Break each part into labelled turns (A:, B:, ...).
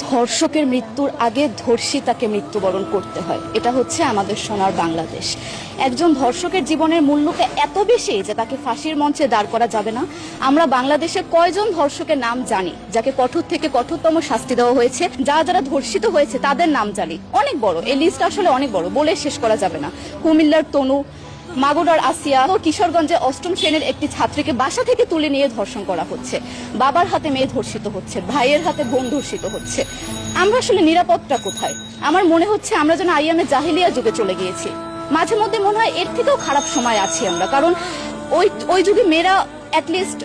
A: ধর্ষকের মৃত্যুর আগে ধর্ষিতাকে মৃত্যুবরণ করতে হয়। এটা হচ্ছে আমাদের সোনার বাংলাদেশ। একজন ধর্ষকের জীবনের মূল্যটা এত বেশি যে তাকে ফাঁসির মঞ্চে দাঁড় করা যাবে না। আমরা বাংলাদেশে কয়জন ধর্ষকের নাম জানি যাকে কঠোর থেকে কঠোরতম শাস্তি দেওয়া হয়েছে, যারা ধর্ষিত হয়েছে তাদের নাম জানি, অনেক বড়। এই লিস্ট আসলে অনেক বড়, বলে শেষ করা যাবে না। কুমিল্লার তনু, মাগুরার আসিয়া ও কিশোরগঞ্জে অষ্টম শ্রেণীর একটি ছাত্রীকে বাসা থেকে তুলে নিয়ে ধর্ষণ করা হচ্ছে। বাবার হাতে মেয়ে ধর্ষিত হচ্ছে, ভাইয়ের হাতে বোন ধর্ষিত হচ্ছে। আমরা আসলে নিরাপত্তা কোথায়? আমার মনে হচ্ছে আমরা যেন আইয়ামে জাহিলিয়া যুগে চলে গিয়েছি। মাঝে মধ্যে মনে হয় এর থেকেও খারাপ সময় আছি আমরা, কারণ ওই যুগে মেয়েরা অ্যাটলিস্ট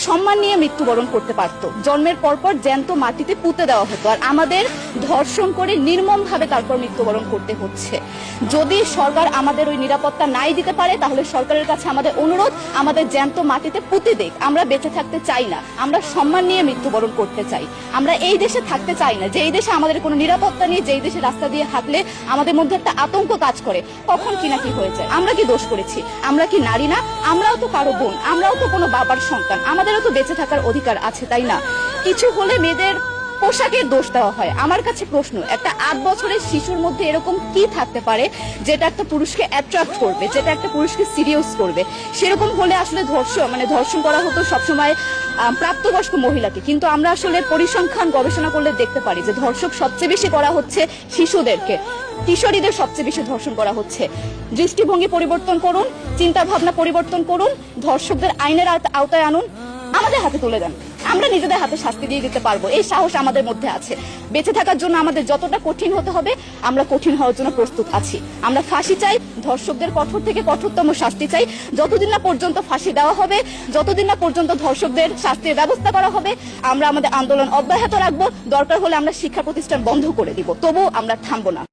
A: সম্মান নিয়ে মৃত্যুবরণ করতে পারত। জন্মের পরপর জ্যান্ত মাটিতে পুঁতে দেওয়া হতো, আর আমাদের ধর্ষণ করে নির্মমভাবে তারপর মৃত্যুবরণ করতে হচ্ছে। যদি সরকার আমাদের ওই নিরাপত্তা নাই দিতে পারে, তাহলে সরকারের কাছে আমাদের অনুরোধ, আমাদের জ্যান্ত মাটিতে পুঁতে দেখ। আমরা বেঁচে থাকতে চাই না, আমরা সম্মান নিয়ে মৃত্যুবরণ করতে চাই। আমরা এই দেশে থাকতে চাই না যে এই দেশে আমাদের কোনো নিরাপত্তা নেই, যে এই দেশে রাস্তা দিয়ে হাঁটলে আমাদের মধ্যে একটা আতঙ্ক কাজ করে, কখন কি না কি হয়ে যায়। আমরা কি দোষ করেছি? আমরা কি নারী না? আমরাও তো কারো বোন, আমরাও তো কোনো বাবার সন্তান, আমাদেরও তো বেঁচে থাকার অধিকার আছে, তাই না? কিছু হলে মেয়েদের পোশাকের দোষ দেওয়া হয়। আমার কাছে প্রশ্ন, একটা 8 বছরের শিশুর মধ্যে এরকম কি থাকতে পারে যেটা একটা পুরুষকে অ্যাট্রাক্ট করবে, যেটা একটা পুরুষকে সিরিয়াস করবে? সেরকম হলে আসলে ধর্ষণ করা হতো সবসময় প্রাপ্তবয়স্ক মহিলাকে। কিন্তু আমরা আসলে পরিসংখ্যান গবেষণা করলে দেখতে পারি যে ধর্ষক সবচেয়ে বেশি করা হচ্ছে শিশুদেরকে, কিশোরীদের সবচেয়ে বেশি ধর্ষণ করা হচ্ছে। দৃষ্টিভঙ্গি পরিবর্তন করুন, চিন্তা ভাবনা পরিবর্তন করুন, ধর্ষকদের আইনের আওতায় আনুন, আমাদের হাতে তুলে দেন। আমরা নিজেদের হাতে শাস্তি দিয়ে দিতে পারবো, এই সাহস আমাদের মধ্যে আছে। বেঁচে থাকার জন্য আমাদের যতটা কঠিন হতে হবে, আমরা কঠিন হওয়ার জন্য প্রস্তুত আছি। আমরা ফাঁসি চাই, ধর্ষকদের কঠোর থেকে কঠোরতম শাস্তি চাই। যতদিন না পর্যন্ত ফাঁসি দেওয়া হবে, যতদিন না পর্যন্ত ধর্ষকদের শাস্তির ব্যবস্থা করা হবে, আমরা আমাদের আন্দোলন অব্যাহত রাখবো। দরকার হলে আমরা শিক্ষা প্রতিষ্ঠান বন্ধ করে দিব, তবুও আমরা থামবো না।